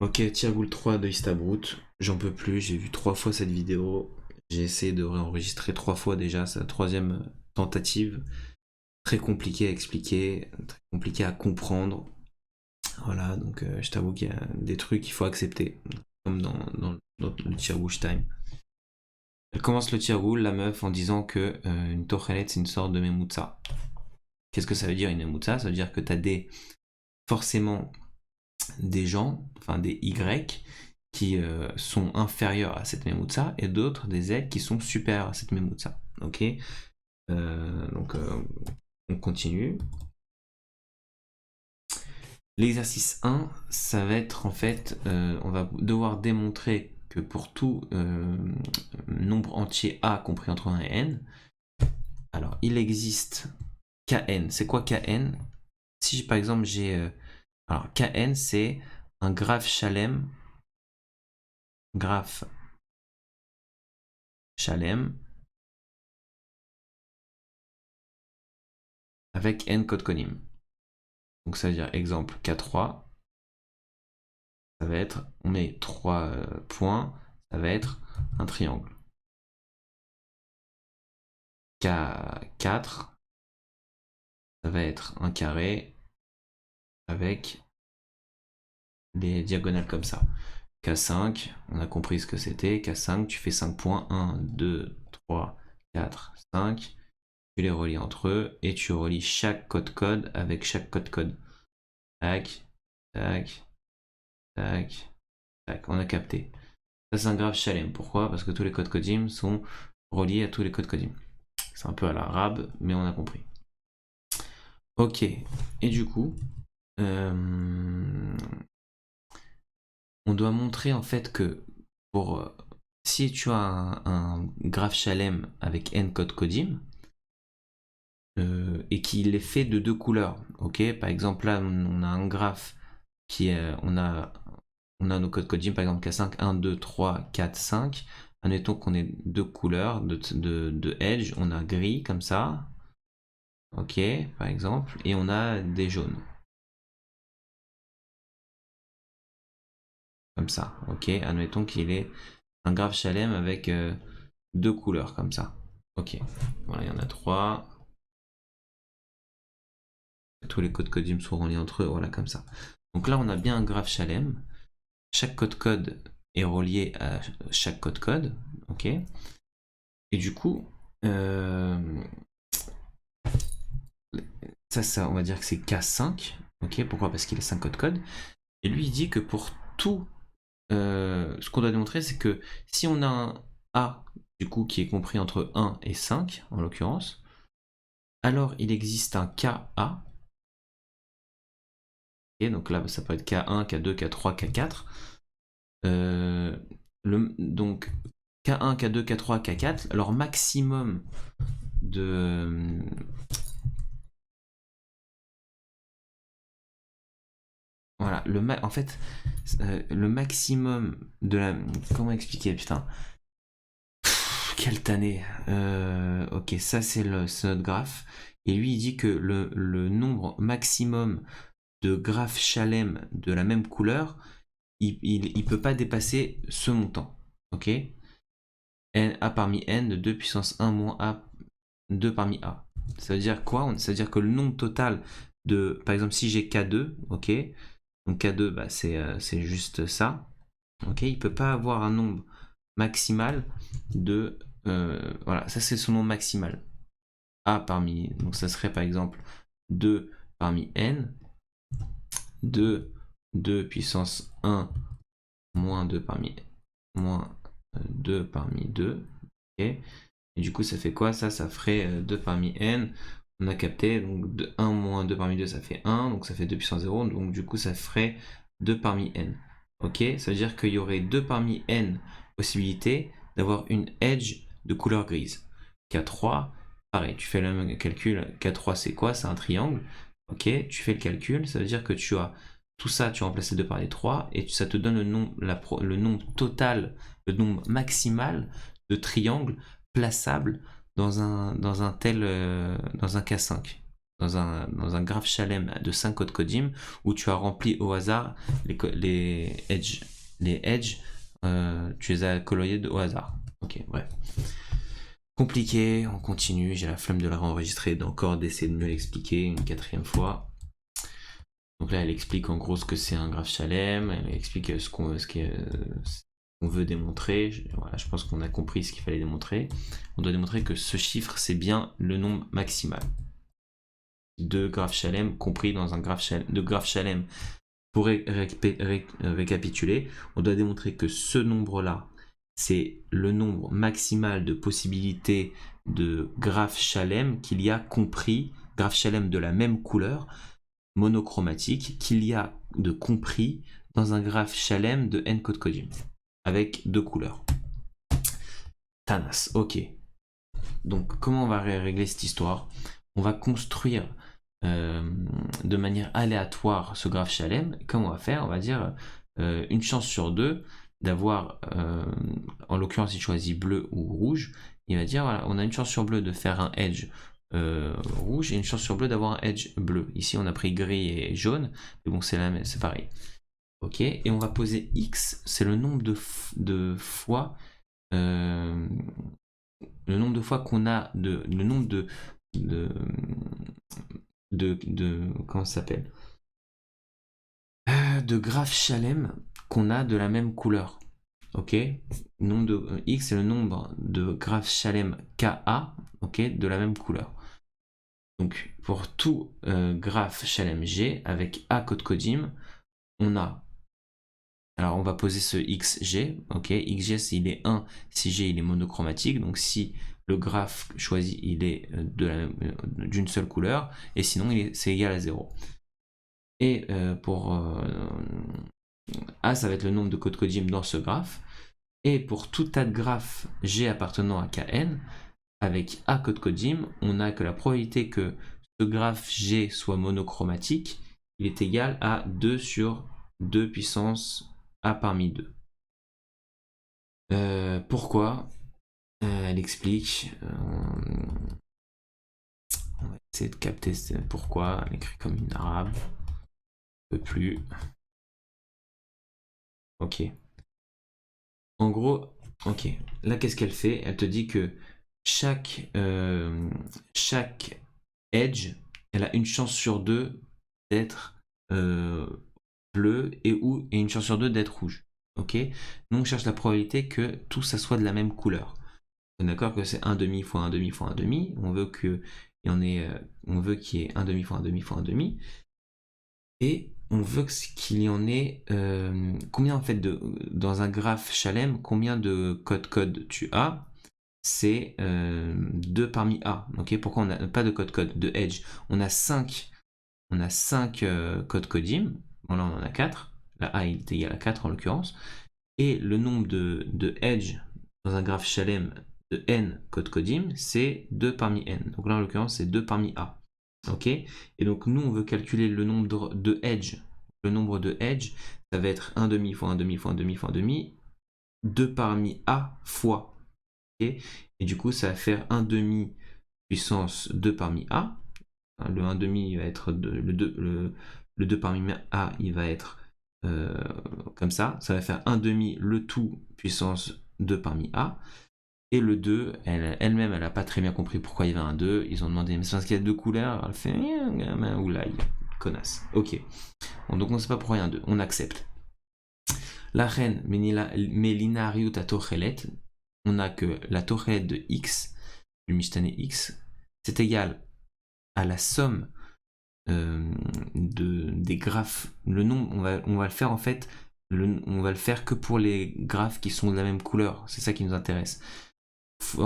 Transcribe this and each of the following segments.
Ok, Tirgoul 3 de Istabrut. J'en peux plus, j'ai vu 3 fois cette vidéo. J'ai essayé de réenregistrer 3 fois déjà, c'est la troisième tentative. Très compliqué à expliquer, très compliqué à comprendre. Voilà, donc je t'avoue qu'il y a des trucs qu'il faut accepter, comme dans le Tirgouch Time. Elle commence le Tirgoul, la meuf, en disant que une Tochelet c'est une sorte de Memutsa. Qu'est-ce que ça veut dire une Memutsa? Ça veut dire que t'as forcément des gens, enfin des Y, qui sont inférieurs à cette Memutsa et d'autres des Z qui sont supérieurs à cette Memutsa. Ok. Donc on continue. L'exercice 1, ça va être en fait, on va devoir démontrer que pour tout nombre entier A compris entre 1 et n, alors il existe Kn. C'est quoi Kn? Si par exemple j'ai... alors Kn c'est un graphe Shalem avec n code conim. Donc ça veut dire exemple K3, ça va être, on met 3 points, ça va être un triangle. K4, ça va être un carré avec des diagonales comme ça. K5, on a compris ce que c'était. K5, tu fais 5 points. 1, 2, 3, 4, 5. Tu les relis entre eux et tu relis chaque code-code avec chaque code-code. Tac, tac, tac, tac. On a capté. Ça, c'est un graphe Shalem. Pourquoi? Parce que tous les codes codim sont reliés à tous les codes codim. C'est un peu à l'arabe, mais on a compris. Ok. Et du coup, on doit montrer en fait que pour si tu as un graphe Shalem avec n code codim et qu'il est fait de 2 couleurs, ok. Par exemple là, on a un graphe qui est, on a nos codes codim, par exemple K5, 1, 2, 3, 4, 5. Admettons qu'on ait 2 couleurs de edge, on a gris comme ça, ok, par exemple, et on a des jaunes, comme ça, ok. Admettons qu'il est un graphe Shalem avec 2 couleurs comme ça, ok. Voilà, il y en a 3. Tous les codes codim sont reliés entre eux, voilà, comme ça. Donc là, on a bien un graphe Shalem. Chaque code-code est relié à chaque code-code, ok. Et du coup, ça, on va dire que c'est K5, ok. Pourquoi? Parce qu'il a 5 codes-codes. Et lui, il dit que pour tout, ce qu'on doit démontrer, c'est que si on a un A, du coup, qui est compris entre 1 et 5, en l'occurrence, alors il existe un KA. Okay, donc là, ça peut être K1, K2, K3, K4. Donc K1, K2, K3, K4, leur maximum de... Voilà, en fait, le maximum de la... Comment expliquer, putain? Quelle tannée. Ok, ça c'est notre graphe. Et lui, il dit que le nombre maximum de graphes Shalem de la même couleur, il peut pas dépasser ce montant. Ok? N, A parmi N de 2 puissance 1 moins A 2 parmi A. Ça veut dire quoi? Ça veut dire que le nombre total de... Par exemple, si j'ai K2, ok? Donc K2, bah, c'est juste ça. Ok? Il ne peut pas avoir un nombre maximal de... voilà, ça c'est son nombre maximal. A parmi... Donc ça serait par exemple 2 parmi N. 2, 2 puissance 1 moins 2 parmi... moins 2 parmi 2. Ok? Et du coup, ça fait quoi? Ça ferait 2 parmi n. On a capté, donc 1 moins 2 parmi 2, ça fait 1, donc ça fait 2 puissance 0, donc du coup, ça ferait 2 parmi n. Ok? Ça veut dire qu'il y aurait 2 parmi n possibilités d'avoir une edge de couleur grise. K3, pareil, tu fais le même calcul. K3, c'est quoi? C'est un triangle. Ok? Tu fais le calcul, ça veut dire que tu as tout ça, tu remplaces les 2 par les 3, et ça te donne le nombre total, le nombre maximal de triangles plaçable dans un K5, dans un graphe Shalem de 5 codes Codim où tu as rempli au hasard les edges. Les edges, tu les as coloriés au hasard. Ok, bref. Compliqué, on continue, j'ai la flemme de la réenregistrer, d'encore d'essayer de mieux l'expliquer une 4e fois. Donc là, elle explique en gros ce que c'est un graphe Shalem, elle explique ce qu'on veut démontrer. Voilà, je pense qu'on a compris ce qu'il fallait démontrer. On doit démontrer que ce chiffre, c'est bien le nombre maximal de graphes Shalem compris dans un graphe Shalem. Pour récapituler, on doit démontrer que ce nombre-là, c'est le nombre maximal de possibilités de graphes Shalem qu'il y a compris, graphes Shalem de la même couleur, monochromatique, qu'il y a de compris dans un graphe Shalem de n code Codim, avec 2 couleurs. Tanas, ok. Donc comment on va régler cette histoire? On va construire de manière aléatoire ce graphe Shalem. Comment on va faire? On va dire une chance sur 2 d'avoir, en l'occurrence il choisit bleu ou rouge, il va dire voilà, on a une chance sur bleu de faire un edge rouge et une chance sur bleu d'avoir un edge bleu. Ici on a pris gris et jaune, mais bon c'est pareil. Ok, et on va poser x, c'est le nombre de fois qu'on a le nombre comment ça s'appelle, de graphes Shalem qu'on a de la même couleur. Ok, nombre de x c'est le nombre de graphes Shalem Ka, ok, de la même couleur. Donc pour tout graphe Shalem G avec A code Codim, on a, alors on va poser ce xg, ok, xg il est 1 si g il est monochromatique, donc si le graphe choisi il est d'une seule couleur, et sinon c'est égal à 0. Et pour A, ça va être le nombre de codes Codim dans ce graphe. Et pour tout tas de graphes G appartenant à Kn, avec A code Codim, on a que la probabilité que ce graphe G soit monochromatique, il est égal à 2 sur 2 puissance A parmi 2. Pourquoi elle explique. On va essayer de capter pourquoi. Elle écrit comme une arabe. Un peu plus. Ok. En gros, ok. Là, qu'est-ce qu'elle fait? Elle te dit que chaque edge, elle a une chance sur 2 d'être bleu et une chance sur 2 d'être rouge. Ok. Nous, on cherche la probabilité que tout ça soit de la même couleur. On est d'accord que c'est 1 demi fois 1 demi fois 1 demi. On veut qu'il y ait 1 demi fois 1 demi fois 1 demi. Et on veut qu'il y en ait combien en fait dans un graphe Shalem, combien de code tu as? C'est 2 parmi A. Ok, pourquoi on n'a pas de code de edge? On a 5 code Codim. Bon là on en a 4. La A est égale à 4 en l'occurrence. Et le nombre de edge dans un graphe Shalem de n code Codim, c'est 2 parmi n. Donc là en l'occurrence c'est 2 parmi A. Ok, et donc nous on veut calculer le nombre de edge. Le nombre de edge, ça va être 1 demi fois 1 demi fois 1 demi fois 1 demi, 2 parmi A fois. Okay, et du coup ça va faire 1 demi puissance 2 parmi A. Le 1 demi va être le 2 parmi A, il va être comme ça. Ça va faire 1 demi le tout puissance 2 parmi A. Et le 2, elle-même, elle n'a pas très bien compris pourquoi il y avait un 2. Ils ont demandé, mais c'est parce qu'il y a 2 couleurs. Elle fait, oula, connasse. Ok. Bon, donc on ne sait pas pourquoi il y a un 2. On accepte. La reine, Melinariut à Tochelet, on a que la Tochelet de x, du Mishtane x, c'est égal à la somme des graphes. Le nombre, on va le faire en fait, on va le faire que pour les graphes qui sont de la même couleur. C'est ça qui nous intéresse.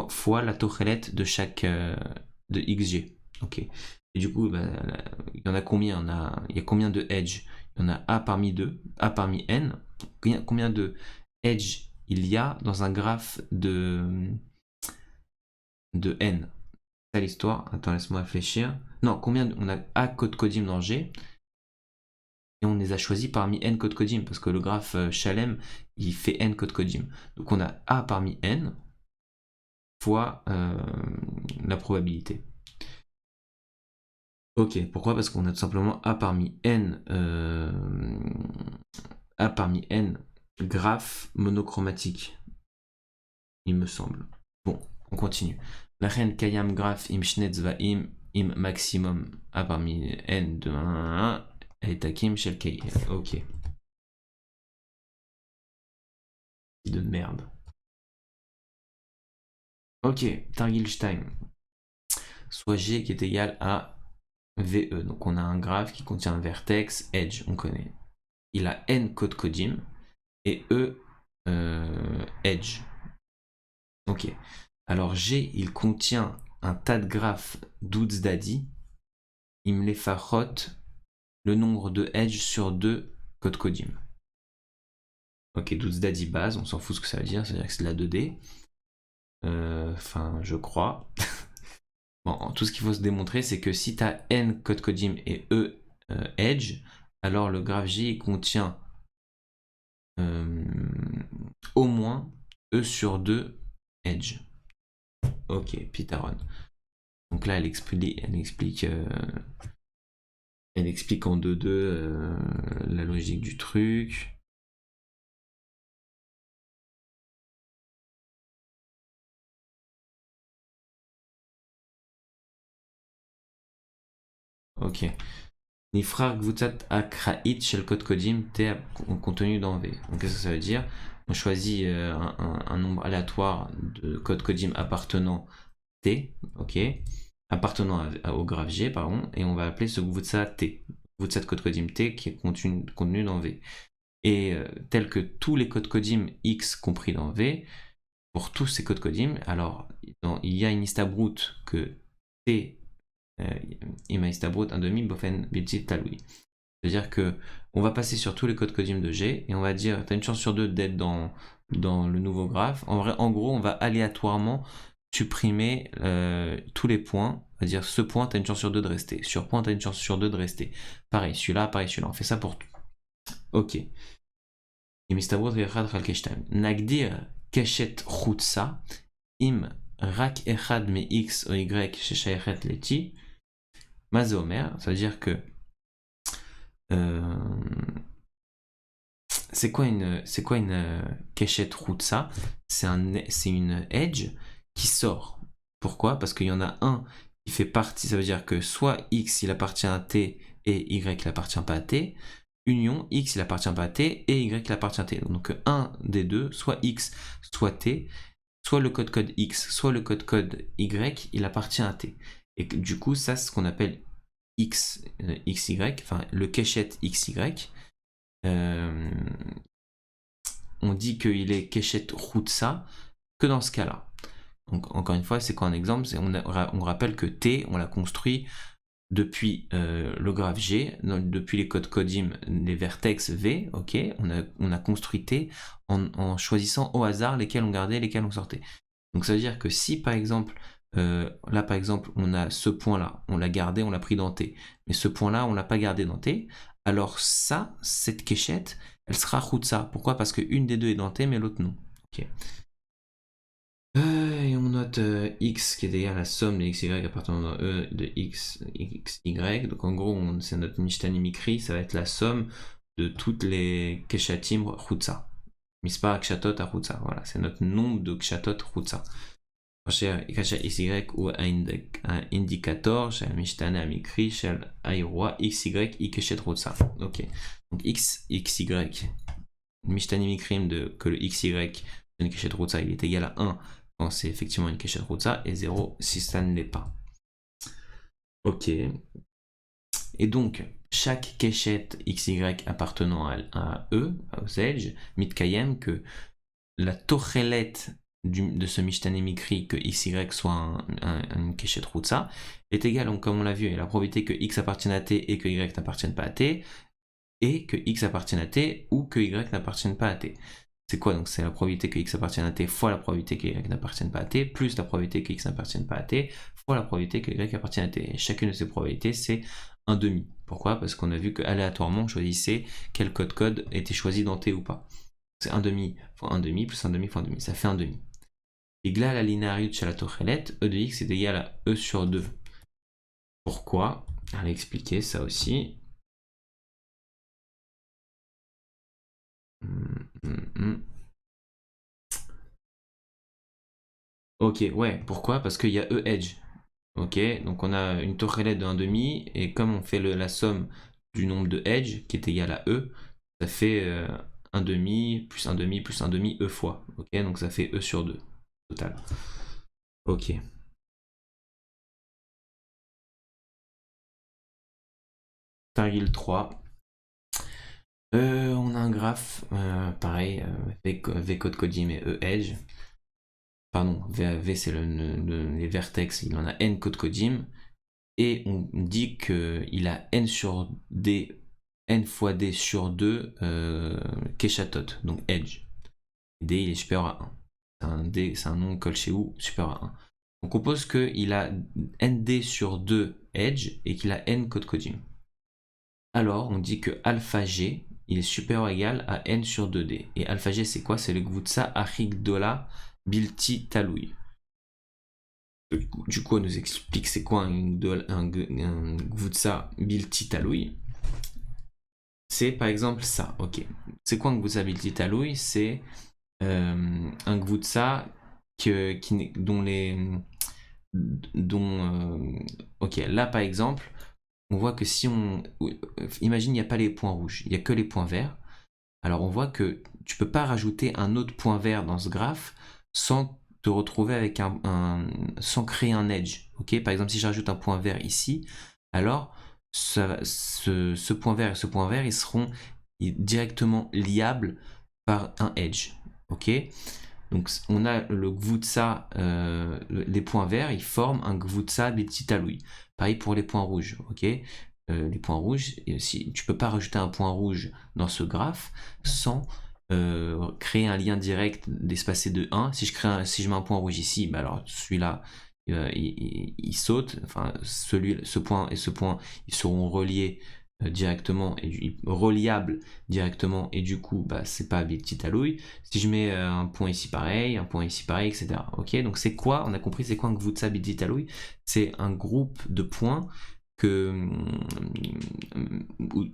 Fois la tochelette de chaque de xg. Ok. Et du coup, il y en a combien? Il y a combien de edge? Il y en a A parmi 2, A parmi n. Combien de edge il y a dans un graphe de n? C'est ça l'histoire. Attends, laisse-moi réfléchir. Non, combien on a A code Codim dans G et on les a choisis parmi n code Codim parce que le graphe Shalem il fait n code Codim. Donc on a A parmi n fois la probabilité. Ok, pourquoi? Parce qu'on a tout simplement A parmi n graphes monochromatiques, il me semble. Bon, on continue. La reine Kayam graph im Schnetzvaim im maximum A parmi n de 1 et takim shel Kay. Ok. De merde. Ok, Targilstein. Soit G qui est égal à VE. Donc on a un graphe qui contient un vertex, edge, on connaît. Il a n code codim et E edge. Ok. Alors G, il contient un tas de graphes d'Ouzdadi. Il me les farote le nombre de edge sur 2 code codim. Ok, d'Ouzdadi base, on s'en fout ce que ça veut dire, c'est-à-dire que c'est de la 2D. Enfin, je crois. Bon, tout ce qu'il faut se démontrer, c'est que si tu as n code codim et E edge, alors le graphe G contient au moins E sur 2 edge. Ok, Pytharon. Donc là, elle explique en 2-2 la logique du truc. Ok. Nifrar Gvutat Akraït chez le code codim T contenu dans V. Donc qu'est-ce que ça veut dire? On choisit un nombre aléatoire de code codim appartenant T, ok, appartenant au graphe G, pardon, et on va appeler ce Gvutsat T. Gvutsat code codim T qui est contenu dans V. Et tel que tous les codes codim X compris dans V, pour tous ces codes codim, alors il y a une istabrout que T ima istabrout un demi bofen bilti taloui. C'est-à-dire que on va passer sur tous les codes codim de G et on va dire tu as une chance sur deux d'être dans le nouveau graphe. En gros, on va aléatoirement supprimer tous les points. On va dire ce point, tu as une chance sur deux de rester. Sur point, tu as une chance sur deux de rester. Pareil, celui-là, pareil, celui-là. On fait ça pour tout. Ok. Nagdir keshet chutsa im rak echad me x o y sheshayechet leti mazomer. Ça veut dire que c'est quoi une keshet chutsa? C'est une edge qui sort. Pourquoi? Parce qu'il y en a un qui fait partie. Ça veut dire que soit x il appartient à t et y il appartient pas à t. Union, X il appartient pas à T et Y il appartient à T. Donc un des deux, soit X, soit T, soit le code X, soit le code Y, il appartient à T. Et du coup, ça c'est ce qu'on appelle XY, enfin le keshet XY. On dit qu'il est keshet Routsa que dans ce cas-là. Donc encore une fois, c'est quoi un exemple? On rappelle que T, on l'a construit depuis le graphe G, depuis les codes codim, les vertex V, ok, on a construit T en choisissant au hasard lesquels on gardait, lesquels on sortait. Donc ça veut dire que si par exemple, là par exemple, on a ce point-là, on l'a gardé, on l'a pris dans T, mais ce point-là, on l'a pas gardé dans T, alors ça, cette quéchette, elle sera Routsa. Pourquoi? Parce qu'une des deux est dans T, mais l'autre non. Ok. Et on note x qui est égal à la somme des xy appartenant à E de xy. Donc en gros, c'est notre Mishtani Mikri, ça va être la somme de toutes les keshatim Routsa. Mispar kshatot à Routsa. Voilà, c'est notre nombre de kshatot Routsa. Kasha xy ou un indicateur, chez Mishtani Mikri, chez Aïroi xy i keshet Routsa. Ok. Donc xy, Mishtani Mikrim que le xy de une keshet Routsa, il est égal à 1 quand c'est effectivement une keshet Routsa et 0 si ça ne l'est pas. Ok. Et donc, chaque keshet XY appartenant à E, aux edge, mitkayem, que la tochelet de ce Mishtane Mikri, que XY soit une keshet Routsa, est égale, comme on l'a vu, à la probabilité que X appartienne à T et que Y n'appartienne pas à T, et que X appartienne à T ou que Y n'appartienne pas à T. C'est quoi? Donc c'est la probabilité que X appartienne à T fois la probabilité que Y n'appartienne pas à T, plus la probabilité que X n'appartienne pas à T, fois la probabilité que Y appartienne à T. Et chacune de ces probabilités, c'est un demi. Pourquoi? Parce qu'on a vu qu'aléatoirement, on choisissait quel code était choisi dans T ou pas. C'est un demi fois un demi, plus un demi fois un demi. Ça fait un demi. Et là, la linéarité de la tochelet, E de X est égal à E sur 2. Pourquoi? Elle a expliqué ça aussi. Ok, ouais, pourquoi? Parce qu'il y a E-edge. Ok, donc on a une tourellette de 1,5 et comme on fait la somme du nombre de edge qui est égal à E, ça fait 1,5 plus 1,5 plus 1,5 E fois. Ok, donc ça fait E sur 2 total. Ok. Targil 3. On a un graphe, pareil, V-code Kodim et E-edge. Pardon, V c'est les vertex, il en a N code Kodim. Et on dit qu'il a N sur D, N fois D sur 2 Keshatot, donc edge. D il est supérieur à 1. C'est un nom chez où supérieur à 1. Donc on pose qu'il a ND sur 2 edge et qu'il a N code Kodim. Alors on dit que alpha G il est supérieur ou égal à N sur 2D. Et alpha G c'est quoi? C'est le Gvutsa Achigdola Bilti Taloui. Du coup, on nous explique c'est quoi un Gvutsa Bilti Taloui. C'est par exemple ça, ok. C'est quoi un Gvutsa Bilti Taloui? C'est un Gvutsa ok, là par exemple, on voit que si on... Imagine, il n'y a pas les points rouges, il n'y a que les points verts. Alors on voit que tu peux pas rajouter un autre point vert dans ce graphe sans te retrouver avec sans créer un edge. Ok, par exemple, si je rajoute un point vert ici, alors ce point vert et ce point vert, ils seront directement liables par un edge. Ok, donc on a le Gvutsa, les points verts, ils forment un Gvutsa Betitaloui. Pareil pour les points rouges. Ok, les points rouges, si tu peux pas rajouter un point rouge dans ce graphe sans créer un lien direct d'espacé de 1. Si je mets un point rouge ici, bah alors celui-là il saute, enfin ce point et ce point ils seront reliés directement et reliables directement et du coup bah c'est pas des petites allouilles. Si je mets un point ici pareil, etc. Ok, donc c'est quoi? On a compris c'est quoi un Gvutsa Biditalouille? C'est un groupe de points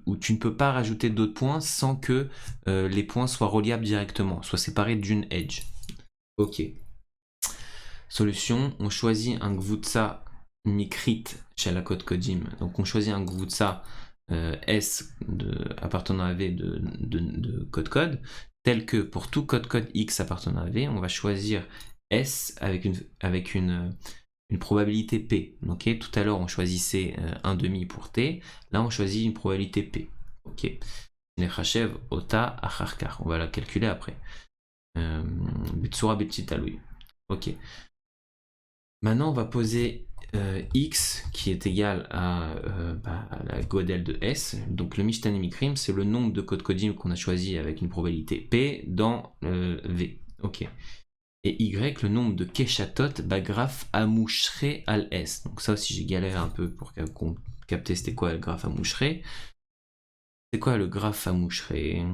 où tu ne peux pas rajouter d'autres points sans que les points soient reliables directement, soient séparés d'une edge. Ok. Solution, on choisit un Gvutsa Mikrit chez la code Kodim. Donc on choisit un Gvutsa S appartenant à V de code tel que pour tout code X appartenant à V, on va choisir S avec une probabilité P. Okay, tout à l'heure, on choisissait 1,5 pour T. Là, on choisit une probabilité P. Ok. Nechachev Ota Acharkar. On va la calculer après. Betsura Betitaloui. Ok. Maintenant, on va poser X qui est égal à la Godel de S. Donc, le Mishtani Mikrim, c'est le nombre de codes Kodim qu'on a choisi avec une probabilité P dans V. Ok. Et Y, le nombre de Keshatot, graphe Amouchré al S. Donc ça aussi j'ai galéré un peu pour capter c'était quoi le graphe Amouchré. C'est quoi le graphe Amouchré?